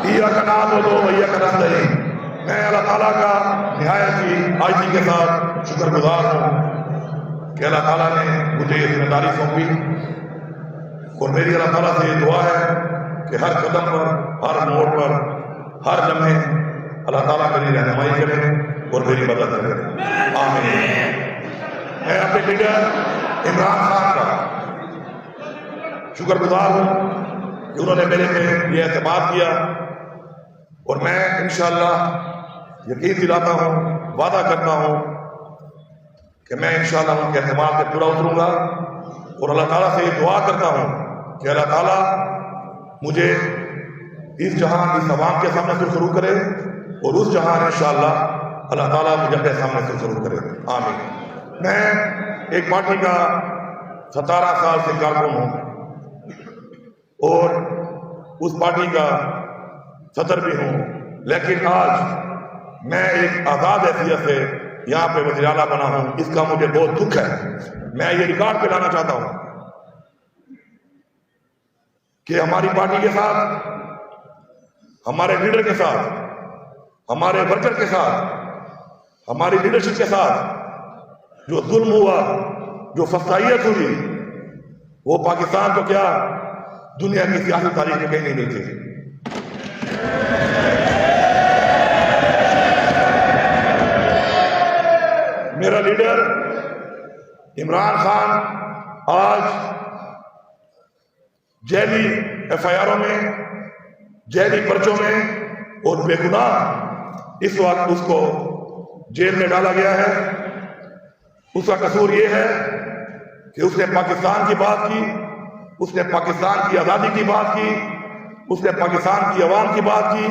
ایاک نعبد و ایاک نستعین۔ میں اللہ تعالیٰ کا نہایت ہی عاجزی کے ساتھ شکر گزار ہوں کہ اللہ تعالیٰ نے مجھے یہ ذمہ داری سونپی، اور میری اللہ تعالیٰ سے یہ دعا ہے کہ ہر قدم پر، ہر موڑ پر، ہر لمحے اللہ تعالیٰ میری رہنمائی کرے اور میری مدد کرے، آمین۔ میں اپنے لیڈر عمران خان کا شکر گزار ہوں کہ انہوں نے میرے پہ یہ اعتماد کیا، اور میں انشاءاللہ یقین دلاتا ہوں، وعدہ کرتا ہوں کہ میں انشاءاللہ ان کے اعتماد پہ پورا اتروں گا، اور اللہ تعالیٰ سے یہ دعا کرتا ہوں کہ اللہ تعالیٰ مجھے اس جہان اس عوام کے سامنے سرخرو کرے، اور اس جہان انشاءاللہ اللہ تعالیٰ مجھے اپنے سامنے سرخرو کرے، آمین۔ میں ایک پارٹی کا 17 سال سے کارکن ہوں، اور اس پارٹی کا صدر بھی ہوں، لیکن آج میں ایک آزاد حیثیت سے یہاں پہ وزیر اعلیٰ بنا ہوں، اس کا مجھے بہت دکھ ہے۔ میں یہ ریکارڈ پہ لانا چاہتا ہوں کہ ہماری پارٹی کے ساتھ، ہمارے لیڈر کے ساتھ، ہمارے ورکر کے ساتھ، ہماری لیڈرشپ کے ساتھ جو ظلم ہوا، جو فسادیت ہوئی، وہ پاکستان کو کیا دنیا کی سیاسی تاریخ میں کہیں نہیں ملتی۔ میرا لیڈر عمران خان آج جیلی ایف آئی آروں میں، جیلی پرچوں میں، اور بے گناہ اس وقت اس کو جیل میں ڈالا گیا ہے۔ اس کا قصور یہ ہے کہ اس نے پاکستان کی بات کی، اس نے پاکستان کی آزادی کی بات کی، اس نے پاکستان کی عوام کی بات کی،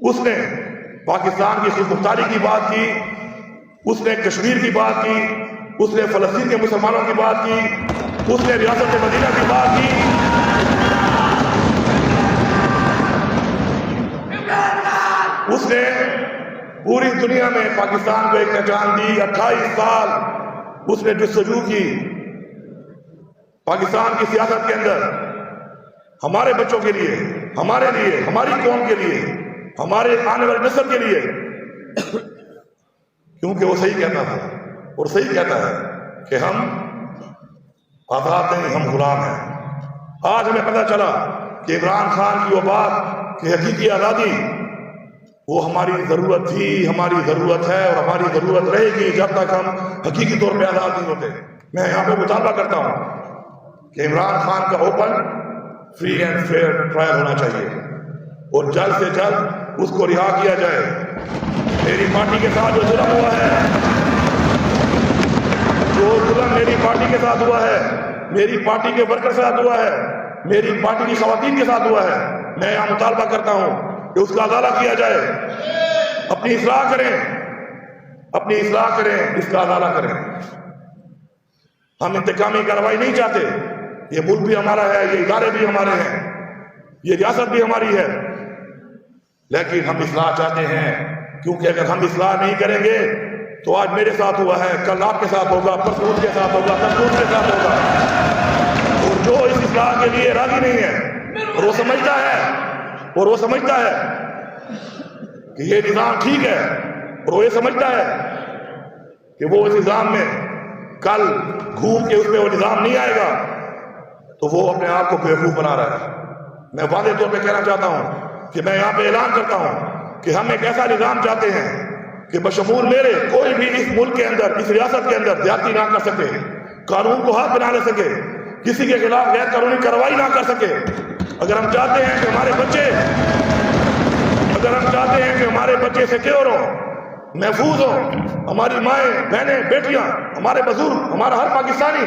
اس نے پاکستان کی خود مختاری کی بات کی، اس نے کشمیر کی بات کی، اس نے فلسطین کے مسلمانوں کی بات کی، اس نے ریاست مدینہ کی بات کی۔ اس نے پوری دنیا میں پاکستان کو ایک پہچان دی۔ 28 سال اس نے جستجو کی پاکستان کی سیاست کے اندر، ہمارے بچوں کے لیے، ہمارے لیے، ہماری قوم کے لیے، ہمارے آنے والی نسل کے لیے، کیونکہ وہ صحیح کہتا تھا اور صحیح کہتا ہے کہ ہم آزاد نہیں، ہم غلام ہیں۔ آج ہمیں پتہ چلا کہ عمران خان کی وہ بات کہ حقیقی آزادی وہ ہماری ضرورت تھی، ہماری ضرورت ہے، اور ہماری ضرورت رہے گی جب تک ہم حقیقی طور پہ آزاد نہیں ہوتے۔ میں یہاں پہ مطالبہ کرتا ہوں کہ عمران خان کا open, free and fair trial ہونا چاہیے، اور جلد سے جلد اس کو رہا کیا جائے۔ میری پارٹی کے ساتھ جو ظلم ہوا ہے، جو ظلم میری پارٹی کے ساتھ ہوا ہے، میری پارٹی کے ورکر کے ساتھ ہوا ہے، میری پارٹی کی خواتین کے ساتھ ہوا ہے، میں یہاں مطالبہ کرتا ہوں کہ اس کا ازالہ کیا جائے۔ اپنی اصلاح کریں، اپنی اصلاح کریں، اس کا ازالہ کریں۔ ہم انتقامی کارروائی نہیں چاہتے، یہ ملک بھی ہمارا ہے، یہ ادارے بھی ہمارے ہیں، یہ ریاست بھی ہماری ہے، لیکن ہم اصلاح چاہتے ہیں، کیونکہ اگر ہم اصلاح نہیں کریں گے تو آج میرے ساتھ ہوا ہے، کل آپ کے ساتھ ہوگا، پرسوں اس کے ساتھ ہوگا، پرسوں اس کے ساتھ ہوگا۔ اور جو اس اصلاح کے لیے راضی نہیں ہے، اور وہ سمجھتا ہے کہ یہ نظام ٹھیک ہے، اور وہ یہ سمجھتا ہے کہ وہ اس نظام میں کل گھوم کے اس میں وہ نظام نہیں آئے گا، تو وہ اپنے آپ کو بیوقوف بنا رہا ہے۔ میں واضح طور پہ کہنا چاہتا ہوں کہ میں یہاں پہ اعلان کرتا ہوں کہ ہم ایک ایسا نظام چاہتے ہیں کہ بشمول میرے کوئی بھی اس ملک کے اندر، اس ریاست کے اندر زیادتی نہ کر سکے، قانون کو ہاتھ بنا لے سکے، کسی کے خلاف غیر قانونی کارروائی نہ کر سکے۔ اگر ہم چاہتے ہیں کہ ہمارے بچے سیکیور ہوں، محفوظ ہوں، ہماری مائیں، بہنیں، بیٹیاں، ہمارے بزرگ، ہمارا ہر پاکستانی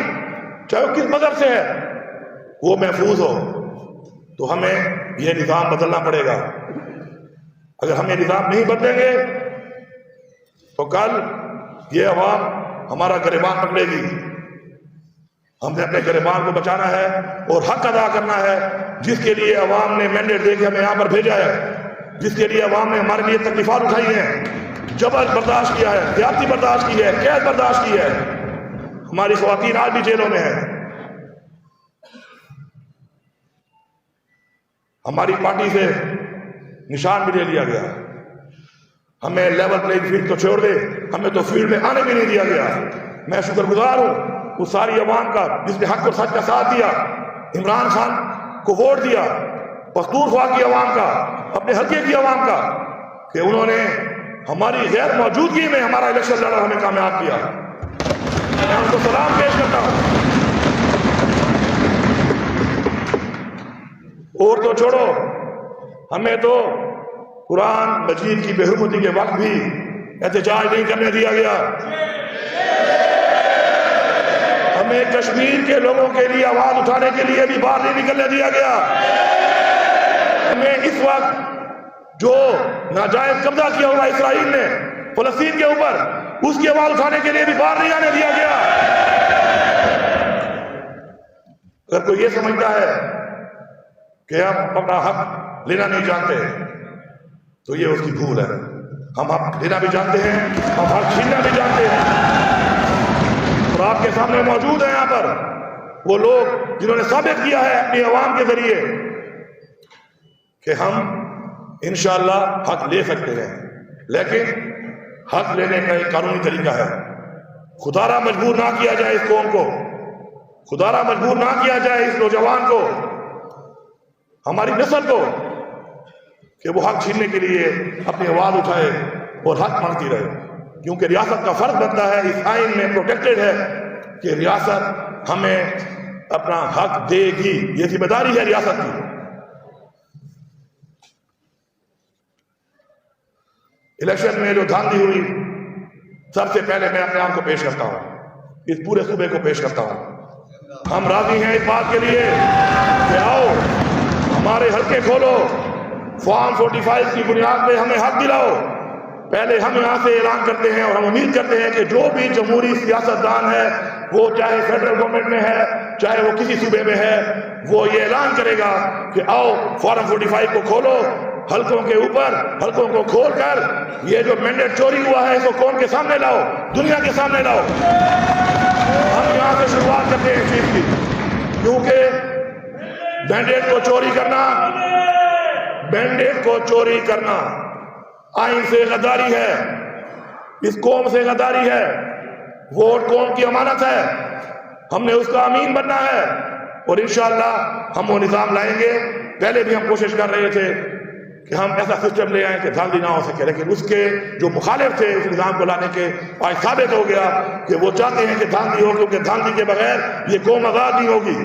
چاہے وہ کس مذہب سے ہے، وہ محفوظ ہو، تو ہمیں یہ نظام بدلنا پڑے گا۔ اگر ہم یہ نظام نہیں بدلیں گے تو کل یہ عوام ہمارا گریبان پکڑے گی۔ ہم نے اپنے گریبان کو بچانا ہے اور حق ادا کرنا ہے، جس کے لیے عوام نے مینڈیٹ دے کے ہمیں یہاں پر بھیجا ہے، جس کے لیے عوام نے ہمارے لیے تکلیفات اٹھائی ہیں، جبر برداشت کیا ہے، زیادتی برداشت کی ہے، قید برداشت کی ہے۔ ہماری خواتین آج بھی جیلوں میں ہیں۔ ہماری پارٹی سے نشان بھی لے لیا گیا. ہمیں لیول پلینگ فیلڈ تو چھوڑ دے, ہمیں تو فیلڈ میں آنے بھی نہیں دیا گیا. میں شکر گزار ہوں اس ساری عوام کا جس نے حق اور سچ کا ساتھ دیا, عمران خان کو ووٹ دیا, پختونخوا کی عوام کا, اپنے حلقے کی عوام کا, کہ انہوں نے ہماری غیر موجودگی میں ہمارا الیکشن لڑا, ہمیں کامیاب کیا. میں ان کو سلام پیش کرتا ہوں. اور تو چھوڑو, ہمیں تو قرآن مجید کی بے حرمتی کے وقت بھی احتجاج نہیں کرنے دیا گیا. ہمیں کشمیر کے لوگوں کے لیے آواز اٹھانے کے لیے بھی باہر نہیں نکلنے دیا گیا. ہمیں اس وقت جو ناجائز قبضہ کیا ہوا اسرائیل نے فلسطین کے اوپر, اس کی آواز اٹھانے کے لیے بھی باہر نہیں آنے دیا گیا. اگر کوئی یہ سمجھتا ہے کہ ہم اپنا حق لینا نہیں جانتے تو یہ اس کی بھول ہے. ہم حق لینا بھی جانتے ہیں, ہم حق چھیننا بھی جانتے ہیں. اور آپ کے سامنے موجود ہیں یہاں پر وہ لوگ جنہوں نے ثابت کیا ہے اپنی عوام کے ذریعے کہ ہم انشاءاللہ حق لے سکتے ہیں. لیکن حق لینے کا ایک قانونی طریقہ ہے. خدا را مجبور نہ کیا جائے اس قوم کو, خدا را مجبور نہ کیا جائے اس نوجوان کو, ہماری نسل کو, کہ وہ حق چھیننے کے لیے اپنی آواز اٹھائے اور حق مانگتی رہے. کیونکہ ریاست کا فرض بنتا ہے, اس آئین میں پروٹیکٹڈ ہے کہ ریاست ہمیں اپنا حق دے گی. یہ ذمہ داری ہے ریاست کی. الیکشن میں جو دھاندلی ہوئی, سب سے پہلے میں اپنے آپ کو پیش کرتا ہوں, اس پورے صوبے کو پیش کرتا ہوں. ہم راضی ہیں اس بات کے لیے کہ آؤ ہمارے حلقے کھولو, فارم 45 کی بنیاد پہ ہمیں حق دلاؤ. پہلے ہم یہاں سے اعلان کرتے ہیں اور ہم امید کرتے ہیں کہ جو بھی جمہوری سیاستدان ہے, وہ چاہے فیڈرل گورنمنٹ میں ہے چاہے وہ کسی صوبے میں ہے, وہ یہ اعلان کرے گا کہ آؤ فارم 45 کو کھولو, حلقوں کے اوپر حلقوں کو کھول کر یہ جو مینڈیٹ چوری ہوا ہے اس کو قوم کے سامنے لاؤ, دنیا کے سامنے لاؤ. ہم یہاں سے شروعات کرتے ہیں اس چیز کی, کیونکہ مینڈیٹ کو چوری کرنا, مینڈیٹ کو چوری کرنا آئین سے غداری ہے, اس قوم سے غداری ہے. ووٹ قوم کی امانت ہے, ہم نے اس کا امین بننا ہے اور انشاءاللہ ہم وہ نظام لائیں گے. پہلے بھی ہم کوشش کر رہے تھے کہ ہم ایسا سسٹم لے آئیں کہ دھاندلی نہ ہو سکے, لیکن اس کے جو مخالف تھے اس نظام کو لانے کے, آج ثابت ہو گیا کہ وہ چاہتے ہیں کہ دھاندلی ہو, کیونکہ دھاندلی کے بغیر یہ قوم آزاد نہیں ہوگی.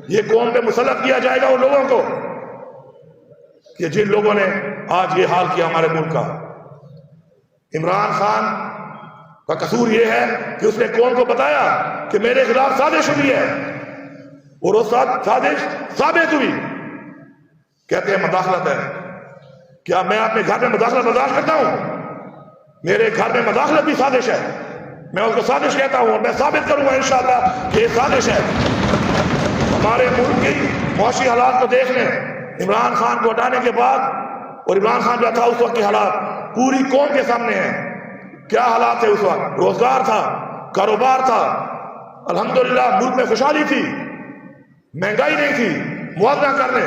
یہ قوم پہ مسلط کیا جائے گا ان لوگوں کو کہ جن لوگوں نے آج یہ حال کیا ہمارے ملک کا. عمران خان کا قصور یہ ہے کہ اس نے قوم کو بتایا کہ میرے خلاف سازش ہوئی ہے اور وہ سازش ثابت ہوئی. کہتے ہیں مداخلت ہے. کیا میں اپنے گھر میں مداخلت برداشت کرتا ہوں؟ میرے گھر میں مداخلت بھی سازش ہے. میں اس کو سازش کہتا ہوں اور میں ثابت کروں گا انشاءاللہ کہ یہ سازش ہے. ہمارے ملک کی معاشی حالات کو دیکھ لیں. عمران خان کو ہٹانے کے بعد, اور عمران خان جو تھا اس وقت کے حالات پوری قوم کے سامنے ہیں. کیا حالات تھے اس وقت؟ روزگار تھا, کاروبار تھا, الحمدللہ ملک میں خوشحالی تھی, مہنگائی نہیں تھی. موازنہ کر لیں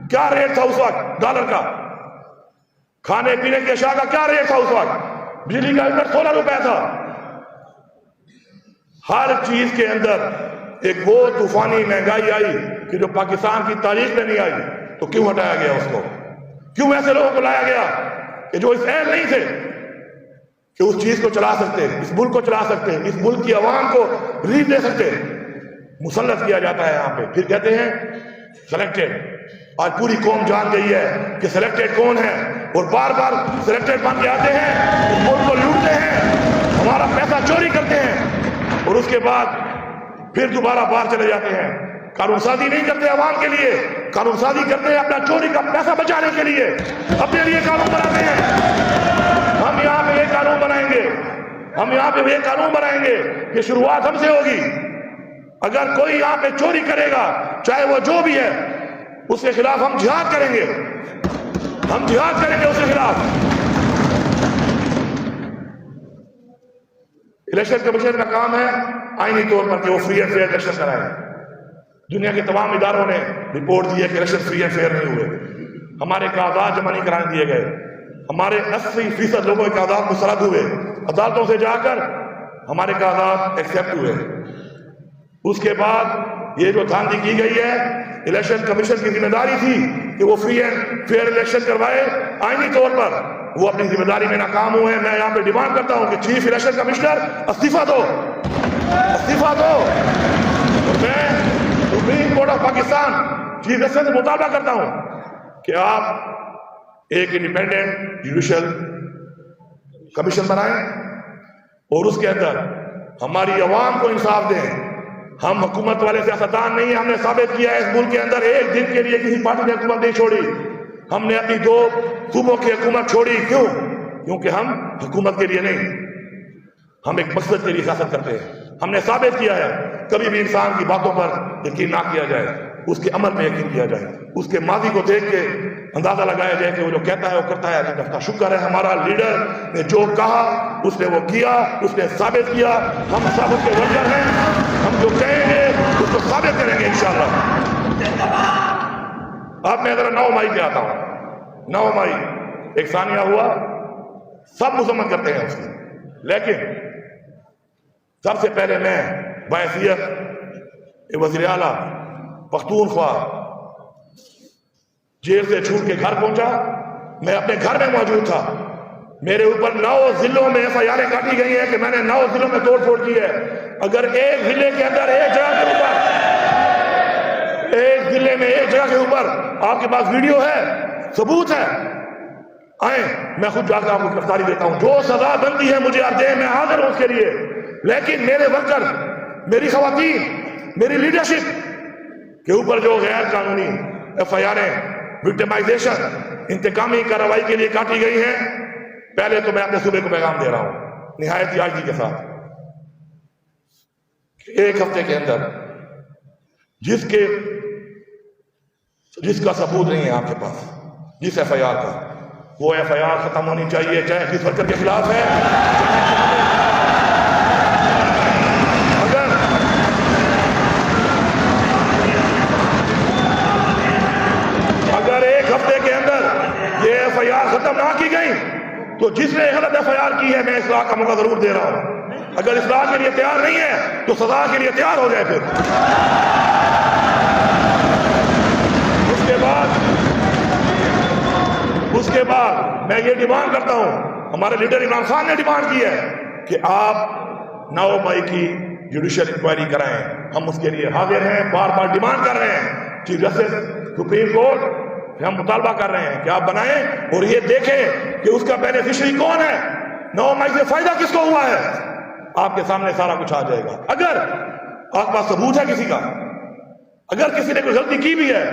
کیا ریٹ تھا اس وقت ڈالر کا, کھانے پینے کی اشیاء کا کیا ریٹ تھا اس وقت, بجلی کا یونٹ 16 روپے تھا. ہر چیز کے اندر ایک وہ طوفانی مہنگائی آئی کہ جو پاکستان کی تاریخ میں نہیں آئی. تو کیوں ہٹایا گیا اس کو؟ کیوں ایسے لوگوں کو لایا گیا کہ جو اس اہل نہیں تھے کہ اس چیز کو چلا سکتے, اس ملک کو چلا سکتے, اس ملک کی عوام کو ریلیف دے سکتے؟ مسلط کیا جاتا ہے یہاں پہ. پھر کہتے ہیں سلیکٹڈ. آج پوری قوم جان گئی ہے کہ سلیکٹڈ کون ہے, اور بار بار سلیکٹڈ بن کے آتے ہیں, اس ملک کو لوٹتے ہیں, ہمارا پیسہ چوری کرتے ہیں اور اس کے بعد پھر دوبارہ باہر چلے جاتے ہیں. قانون سازی نہیں کرتے عوام کے لیے, قانون سازی کرتے ہیں اپنا چوری کا پیسہ بچانے کے لیے, اپنے لیے قانون بناتے ہیں. ہم یہاں پہ یہ قانون بنائیں گے, ہم یہاں پہ یہ قانون بنائیں گے کہ شروعات ہم سے ہوگی. اگر کوئی یہاں پہ چوری کرے گا چاہے وہ جو بھی ہے, اس کے خلاف ہم جہاد کریں گے, ہم جہاد کریں گے اس کے خلاف. الیکشن کمیشن کا کام ہے آئینی طور پر کہ وہ فری اینڈ فیئر الیکشن کرائے. دنیا کے تمام اداروں نے رپورٹ دی ہے کہ الیکشن فری اینڈ فیئر نہیں ہوئے. ہمارے کاغذات جمع نہیں کرانے دیے گئے، ہمارے 80% لوگوں کے کاغذات مسترد ہوئے، عدالتوں سے جا کر ہمارے کاغذات ایکسیپٹ ہوئے۔ اس کے بعد یہ جو دھاندلی کی گئی ہے، الیکشن کمیشن کی ذمہ داری تھی کہ وہ فری اینڈ فیئر الیکشن کروائے، آئینی طور پر وہ اپنی ذمہ داری میں ناکام ہوئے ہیں۔ میں یہاں پہ ڈیمانڈ کرتا ہوں کہ چیف الیکشن کمشنر استعفیٰ دو، استعفیٰ دو۔ میں supreme court of Pakistan chief justice سے مطالبہ کرتا ہوں کہ آپ ایک انڈیپینڈنٹ جوڈیشل کمیشن بنائیں اور اس کے اندر ہماری عوام کو انصاف دیں۔ ہم حکومت والے سیاستدان نہیں ہیں، ہم نے ثابت کیا ہے اس ملک کے اندر ایک دن کے لیے کسی پارٹی نے حکومت نہیں چھوڑی۔ ہم نے اپنی 2 صوبوں کی حکومت چھوڑی، کیوں؟ کیونکہ ہم حکومت کے لیے نہیں، ہم ایک مقصد کے لیے سیاست کرتے ہیں۔ ہم نے ثابت کیا ہے کبھی بھی انسان کی باتوں پر یقین نہ کیا جائے، اس کے عمل میں یقین کیا جائے، اس کے ماضی کو دیکھ کے اندازہ لگایا جائے کہ وہ جو کہتا ہے وہ کرتا ہے۔ اللہ کا شکر ہے ہمارا لیڈر نے جو کہا اس نے وہ کیا، اس نے ثابت کیا۔ ہم سب اس کے ورکر ہیں، ہم جو کہیں گے اس کو ثابت کریں گے انشاءاللہ۔ اب میں ذرا 9 مئی پہ آتا ہوں۔ 9 مئی ایک ثانیہ ہوا، سب مذمت کرتے ہیں اس کی، لیکن سب سے پہلے میں بحیثیت وزیر اعلیٰ پختونخوا جیل سے چھوٹ کے گھر پہنچا۔ میں اپنے گھر میں موجود تھا، میرے اوپر 9 ضلعوں میں FIR کاٹی گئی ہیں کہ میں نے 9 ضلعوں میں توڑ پھوڑ کی ہے۔ اگر ایک ضلع کے اندر ایک جگہ کے اوپر، ایک ضلع میں ایک جگہ کے اوپر آپ کے پاس ویڈیو ہے، ثبوت ہے، آئیں میں خود جا کر آپ کو گرفتاری دیتا ہوں۔ جو سزا بنتی ہے مجھے آپ دیں، میں حاضر ہوں اس کے لیے۔ لیکن میرے ورکر، میری خواتین، میری لیڈرشپ کے اوپر جو غیر قانونی FIR وکٹمائزیشن، انتقامی کارروائی کے لیے کاٹی گئی ہیں، پہلے تو میں اپنے صوبے کو پیغام دے رہا ہوں نہایت عاجزی کے ساتھ کہ 1 ہفتے کے اندر جس کا ثبوت نہیں ہے آپ کے پاس، جس FIR کا، وہ FIR ختم ہونی چاہیے، چاہے کس ورکر کے خلاف ہے۔ اگر 1 ہفتے کے اندر یہ FIR ختم نہ کی گئی تو جس نے غلط FIR کی ہے میں اصلاح کا موقع ضرور دے رہا ہوں۔ اگر اصلاح کے لیے تیار نہیں ہے تو سزا کے لیے تیار ہو جائے۔ پھر اس کے بعد میں یہ ڈیمانڈ کرتا ہوں، ہمارے لیڈر عمران خان نے ڈیمانڈ کی ہے کہ آپ 9 مئی کی جوڈیشل انکوائری کرائیں۔ ہم اس کے لیے حاضر ہیں، بار بار ڈیمانڈ کر رہے ہیں چیف جسٹس سپریم کورٹ، ہم مطالبہ کر رہے ہیں کہ آپ بنائیں اور یہ دیکھیں کہ اس کا بینیفیشری کون ہے، 9 مئی سے فائدہ کس کو ہوا ہے۔ آپ کے سامنے سارا کچھ آ جائے گا۔ اگر آپ کے پاس ثبوت ہے کسی کا، اگر کسی نے کوئی غلطی کی بھی ہے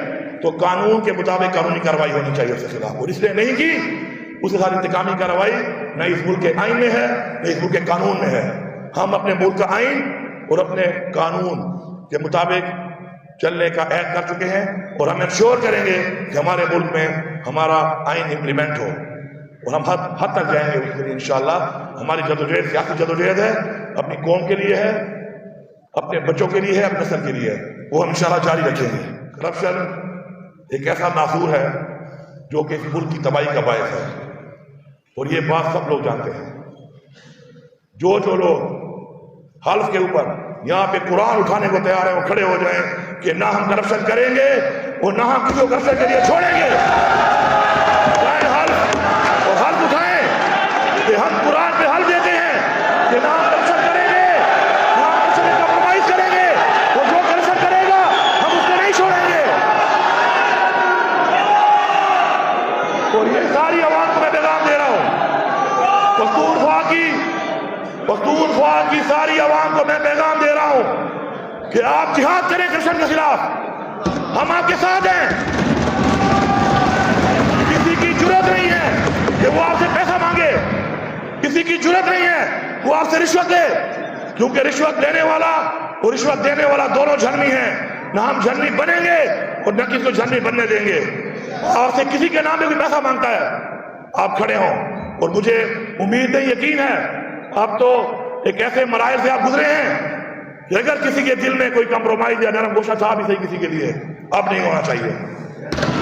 تو قانون کے مطابق قانونی کارروائی ہونی چاہیے اس کے خلاف، اور اس نے نہیں کی اس کے ساتھ انتقامی کارروائی نہ اس ملک کے آئین میں ہے نہ اس ملک کے قانون میں ہے۔ ہم اپنے ملک کا آئین اور اپنے قانون کے مطابق چلنے کا عہد کر چکے ہیں، اور ہم انشور کریں گے کہ ہمارے ملک میں ہمارا آئین امپلیمنٹ ہو، اور ہم حد تک جائیں گے اس کے لیے انشاءاللہ۔ ہماری جدوجہد سیاسی جدوجہد ہے، اپنی قوم کے لیے ہے، اپنے بچوں کے لیے ہے، اپنے نسل کے لیے ہے، وہ ہم انشاءاللہ جاری رکھیں گے۔ کرپشن ایک ایسا ناسور ہے جو کہ اس ملک کی تباہی کا باعث ہے، اور یہ بات سب لوگ جانتے ہیں۔ جو لوگ حلف کے اوپر یہاں پہ قرآن اٹھانے کو تیار ہیں وہ کھڑے ہو جائیں کہ نہ ہم کرپشن کریں گے اور نہ ہم کسی کو کرپشن کے لیے چھوڑیں گے۔ حلف اٹھائیں کہ ہم قرآن پہ حلف دیتے ہیں کہ نہ ہم کرپشن کریں گے، نہ ہم کسی میں کمپرومائز کریں گے، اور جو کرپشن کرے گا ہم اس کو نہیں چھوڑیں گے۔ اور یہ ساری عوام کو میں پیغام دے رہا ہوں، پختونخوا کی ساری عوام کو میں پیغام دے رہا ہوں کہ آپ جہاد کریں کرپشن کے خلاف، ہم آپ کے ساتھ ہیں۔ کسی کی جرات نہیں ہے کہ وہ آپ سے پیسہ مانگے، کسی کی جرات نہیں ہے وہ آپ سے رشوت لے، کیونکہ رشوت لینے والا اور رشوت دینے والا دونوں جھرمی ہیں۔ نہ ہم جھرمی بنیں گے اور نہ کسی کو جھرمی بننے دیں گے۔ آپ سے کسی کے نام پہ کوئی پیسہ مانگتا ہے آپ کھڑے ہوں، اور مجھے امید ہے، یقین ہے، آپ تو ایک ایسے مراحل سے آپ گزرے ہیں کہ اگر کسی کے دل میں کوئی کمپرومائز یا نرم گوشہ تھا بھی صحیح کسی کے لیے، اب نہیں ہونا چاہیے۔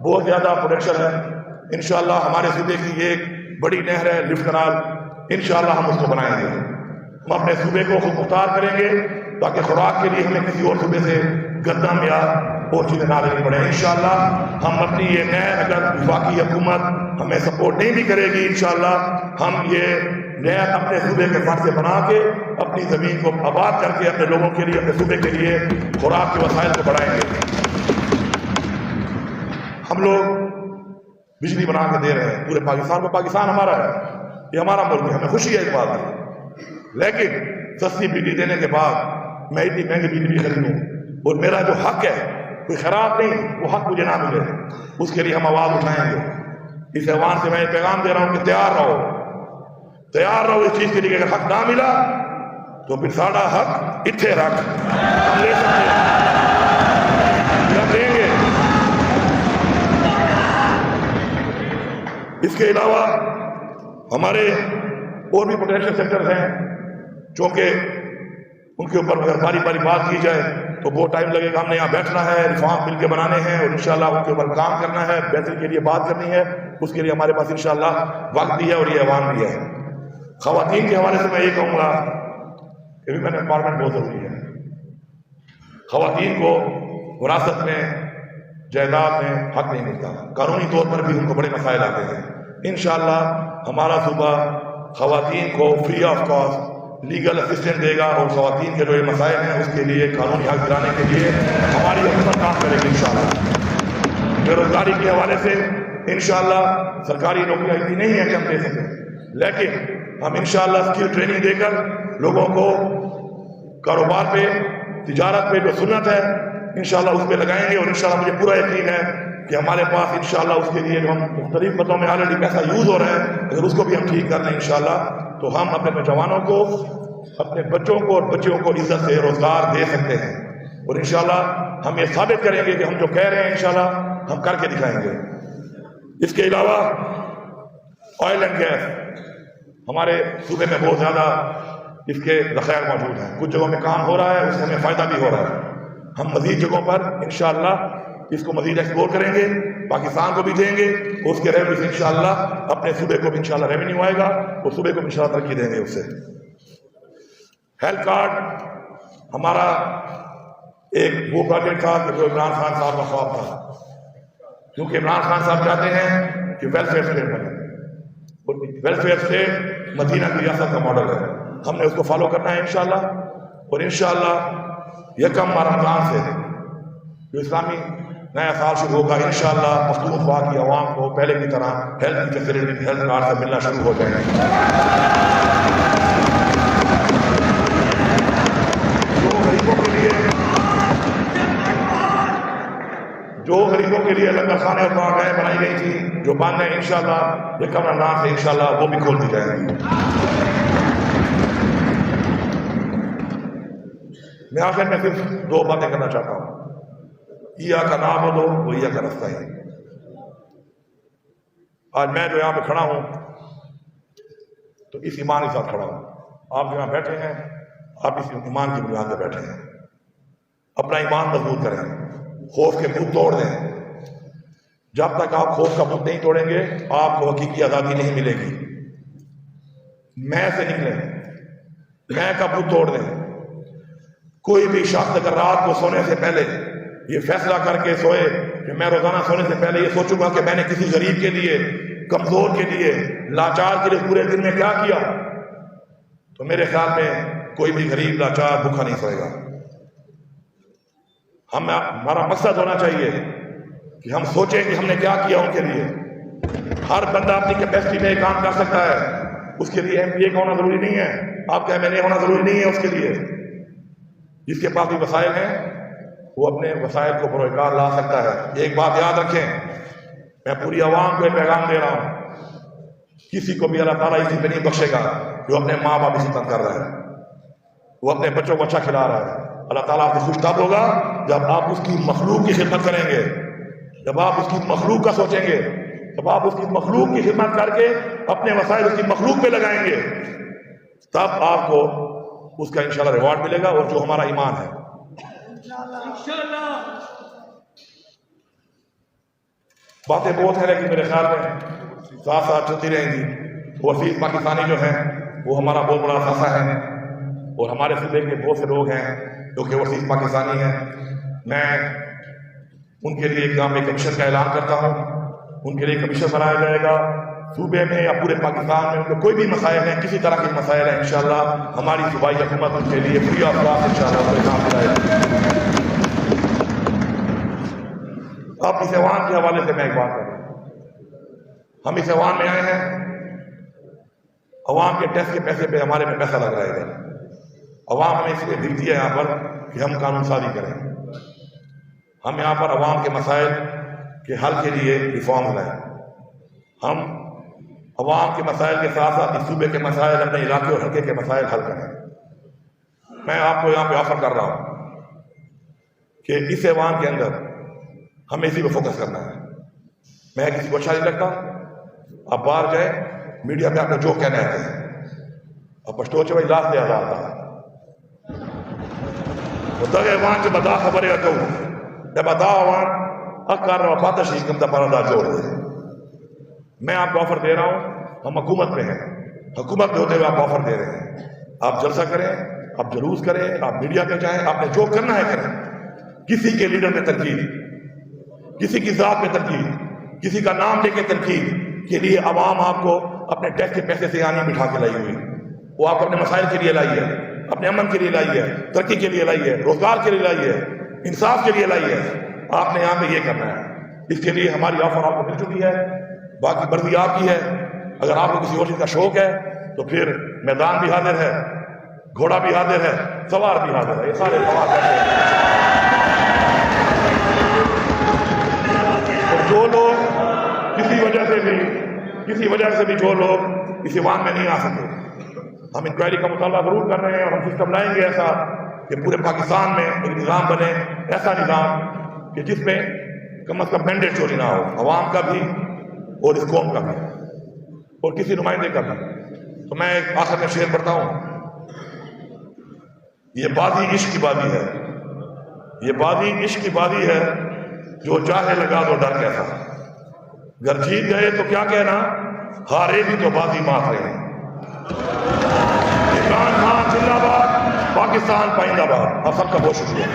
بہت زیادہ پروڈکشن ہے. انشاءاللہ ہمارے صوبے کی ایک بڑی نہر ہے لفٹ کنال، انشاءاللہ ہم اس کو بنائیں گے. ہم اپنے صوبے کو خود مختار کریں گے تاکہ خوراک کے لیے ہمیں کسی اور صوبے سے گندم یا اور چیزیں نہ لینی پڑے. انشاءاللہ ہم اپنی یہ نہر، اگر وفاقی حکومت ہمیں سپورٹ نہیں بھی کرے گی، انشاءاللہ ہم یہ نہر اپنے صوبے کے فرد سے بنا کے اپنی زمین کو آباد کر کے اپنے لوگوں کے لیے، اپنے صوبے کے لیے خوراک کے وسائل کو بڑھائیں گے. ہم لوگ بجلی بنا کے دے رہے ہیں پورے پاکستان کو. پاکستان ہمارا ہے، یہ ہمارا ملک ہے، ہمیں خوشی ہے اس بات کی. لیکن سستی بجلی دینے کے بعد میں اتنی مہنگی بجلی خریدوں اور میرا جو حق ہے کوئی خراب نہیں، وہ حق مجھے نہ ملے، اس کے لیے ہم آواز اٹھائیں گے. اس ایوان سے میں پیغام دے رہا ہوں کہ تیار رہو اس چیز کے لیے. اگر حق نہ ملا تو پھر ساڑا حق اتھے رکھ، ہم لے سکتے ہیں، ہم دیں گے. اس کے علاوہ ہمارے اور بھی پوٹینشیل سیکٹرز ہیں، چونکہ ان کے اوپر اگر باری بات کی جائے تو بہت ٹائم لگے گا. ہم نے یہاں بیٹھنا ہے، ریفارم مل کے بنانے ہیں اور انشاءاللہ ان کے اوپر کام کرنا ہے، بہتری کے لیے بات کرنی ہے. اس کے لیے ہمارے پاس انشاءاللہ وقت بھی ہے اور یہ ایوان بھی ہے. خواتین کے حوالے سے میں یہ کہوں گا کہ ویمن امپاورمنٹ بہت ضروری ہے. خواتین کو وراثت میں، جائیداد میں حق نہیں ملتا، قانونی طور پر بھی ان کو بڑے مسائل آتے ہیں. انشاءاللہ ہمارا صوبہ خواتین کو free of cost legal assistant دے گا اور خواتین کے جو یہ مسائل ہیں اس کے لیے قانونی حق دلانے کے لیے ہماری حکومت کام کرے گی انشاءاللہ. بے روزگاری کے حوالے سے انشاءاللہ سرکاری نوکریاں اتنی نہیں ہیں کہ ہم دے سکیں، لیکن ہم انشاءاللہ اسکل ٹریننگ دے کر لوگوں کو کاروبار پہ، تجارت پہ جو سنت ہے انشاءاللہ اس پہ لگائیں گے. اور انشاءاللہ مجھے پورا یقین ہے کہ ہمارے پاس انشاءاللہ اس کے لیے جو ہم مختلف مدوں میں آلریڈی پیسہ یوز ہو رہا ہے، اگر اس کو بھی ہم ٹھیک کر لیں انشاءاللہ تو ہم اپنے نوجوانوں کو، اپنے بچوں کو اور بچیوں کو عزت سے روزگار دے سکتے ہیں. اور انشاءاللہ ہم یہ ثابت کریں گے کہ ہم جو کہہ رہے ہیں انشاءاللہ ہم کر کے دکھائیں گے. اس کے علاوہ آئل اینڈ گیس ہمارے صوبے میں بہت زیادہ اس کے ذخائر موجود ہیں. کچھ جگہوں میں کام ہو رہا ہے، اس سے ہمیں فائدہ بھی ہو رہا ہے. ہم مزید جگہوں پر انشاءاللہ اس کو مزید ایکسپلور کریں گے، پاکستان کو بھی دیں گے، اس کے ریونیو سے انشاءاللہ اپنے صوبے کو بھی انشاءاللہ ریونیو آئے گا اور صوبے کو بھی انشاءاللہ ترقی دیں گے. اس سے ہیلتھ کارڈ ہمارا ایک وہ پروجیکٹ تھا کہ جو عمران خان صاحب کا خواب تھا، کیونکہ عمران خان صاحب چاہتے ہیں کہ ویلفیئر اسٹیٹ بنے. ویلفیئر اسٹیٹ مدینہ کی ریاست کا ماڈل ہے، ہم نے اس کو فالو کرنا ہے انشاءاللہ. اور انشاءاللہ یکم رمضان سے جو اسلامی نیا سال شروع ہوگا انشاءاللہ پختونخوا کی عوام کو پہلے کی طرح ہیلتھ کی فیسلٹی ہیلتھ کارڈ سے ملنا شروع ہو جائیں گے. جو غریبوں کے لیے لنگر خانے اور بارگاہیں بنائی گئی تھی جو بند ہیں انشاءاللہ یکم رمضان سے انشاءاللہ وہ بھی کھول دی جائیں گی. میں آخر میں صرف دو باتیں کرنا چاہتا ہوں. ایاک نعبد و ایاک نستعین. آج میں جو یہاں پہ کھڑا ہوں تو اس ایمان کے ساتھ کھڑا ہوں. آپ جو یہاں بیٹھے ہیں آپ اس ایمان کی بنیاد پہ بیٹھے ہیں. اپنا ایمان مضبوط کریں، خوف کے بت توڑ دیں. جب تک آپ خوف کا بت نہیں توڑیں گے آپ کو حقیقی آزادی نہیں ملے گی. میں سے نکلیں، میں کا بت توڑ دیں. کوئی بھی شخص اگر رات کو سونے سے پہلے یہ فیصلہ کر کے سوئے کہ میں روزانہ سونے سے پہلے یہ سوچوں گا کہ میں نے کسی غریب کے لیے، کمزور کے لیے، لاچار کے لیے پورے دن میں کیا کیا، تو میرے خیال میں کوئی بھی غریب لاچار بھوکا نہیں سوئے گا. ہمارا مقصد ہونا چاہیے کہ ہم سوچیں کہ ہم نے کیا کیا ان کے لیے. ہر بندہ اپنی کیپیسٹی میں کام کر سکتا ہے، اس کے لیے MBA کا ہونا ضروری نہیں ہے، آپ کا MNA ہونا ضروری نہیں ہے. اس کے لیے جس کے پاس بھی وسائل ہیں وہ اپنے وسائل کو بروکار لا سکتا ہے. ایک بات یاد رکھیں، میں پوری عوام کو ایک پیغام دے رہا ہوں، کسی کو بھی اللہ تعالیٰ اسی پہ نہیں بخشے گا جو اپنے ماں باپ کی خدمت کر رہا ہے، وہ اپنے بچوں کو اچھا کھلا رہا ہے. اللہ تعالیٰ آپ سے خوش تب ہوگا جب آپ اس کی مخلوق کی خدمت کریں گے، جب آپ اس کی مخلوق کا سوچیں گے، جب آپ اس کی مخلوق کی خدمت کر کے اپنے وسائل اس کی مخلوق پہ لگائیں گے، تب آپ کو اس کا انشاءاللہ ریوارڈ ملے گا. اور جو ہمارا ایمان ہے باتیں بہت ہیں لیکن میرے خیال میں ساتھ ساتھ چلتی رہیں گی. وسیع پاکستانی جو ہیں وہ ہمارا بہت بڑا خاصہ ہے اور ہمارے صوبے کے بہت سے لوگ ہیں جو کہ وسیع پاکستانی ہیں. میں ان کے لیے یہاں پہ کمیشن کا اعلان کرتا ہوں. ان کے لیے کمیشن بنایا جائے گا صوبے میں یا پورے پاکستان میں. ان کے کوئی بھی مسائل ہیں, کسی طرح کے مسائل ہیں, انشاءاللہ ہماری صوبائی حکومت ان کے لیے فری آف کاسٹ انشاءاللہ کام کرائے گا. اب اس ایوان کے حوالے سے میں ایک بات کروں. ہم اس ایوان میں آئے ہیں, عوام کے ٹیکس کے پیسے پہ ہمارے میں پیسہ لگ رہا ہے. عوام ہمیں اس لیے بھیجتی ہے یہاں پر کہ ہم قانون سازی کریں. ہم یہاں پر عوام کے مسائل کے حل کے لیے ریفارم لائیں. ہم عوام کے مسائل کے ساتھ ساتھ اس صوبے کے مسائل, اپنے علاقے اور حلقے کے مسائل حل کریں. میں آپ کو یہاں پہ آفر کر رہا ہوں کہ اس ایوان کے اندر ہمیں اسی پہ فوکس کرنا ہے. میں کسی کو اچھا نہیں لگتا, آپ باہر جائیں میڈیا پہ آپ کو جو کہنا ہے اب پشتو چوئی لاکھ دے آزاد تھا دغه ایوان چې به دا خبرې کوو د به دا ایوان حق کار رہا پاتا شي کوم د پاره دا جوړ دی. میں آپ کو آفر دے رہا ہوں, ہم حکومت میں ہیں, حکومت میں ہوتے ہوئے آپ آفر دے رہے ہیں. آپ جلسہ کریں, آپ جلوس کریں, آپ میڈیا پہ جائیں, آپ نے جو کرنا ہے کریں. کسی کے لیڈر میں تنقید, کسی کی ذات میں تنقید, کسی کا نام لے کے تنقید کے لیے عوام آپ کو اپنے ٹیکس کے پیسے سے آنی بٹھا کے لائی ہوئی. وہ آپ اپنے مسائل کے لیے لائی ہے, اپنے امن کے لیے لائی ہے, ترقی کے لیے لائی ہے, روزگار کے لیے لائی ہے, انصاف کے لیے لائی ہے. آپ نے یہاں پہ یہ کرنا ہے. اس کے لیے ہماری آفر آپ کو مل چکی ہے, باقی مرضی آپ کی ہے. اگر آپ کو کسی اور چیز کا شوق ہے تو پھر میدان بھی حاضر ہے, گھوڑا بھی حاضر ہے, سوار بھی حاضر ہے. یہ سارے سوار کرتے ہیں. اور جو لوگ کسی وجہ سے بھی جو لوگ اس ایوان میں نہیں آ سکے, ہم انکوائری کا مطالبہ ضرور کر رہے ہیں اور ہم سسٹم لائیں گے ایسا کہ پورے پاکستان میں ایک نظام بنے, ایسا نظام کہ جس میں کم از کم مینڈیٹ چوری نہ ہو, عوام کا بھی اور اس قوم کا بھی اور کسی نمائندے کا بھی. تو میں ایک آخر میں شعر پڑھتا ہوں. یہ بازی عشق کی بازی ہے, یہ بازی عشق کی بازی ہے, جو چاہے لگا دو ڈر کیسا. اگر جیت گئے تو کیا کہنا, ہارے بھی تو بازی مار رہے ہیں. عمران خان زندہ باد, پاکستان پائندہ باد. آپ سب کا بہت شکریہ.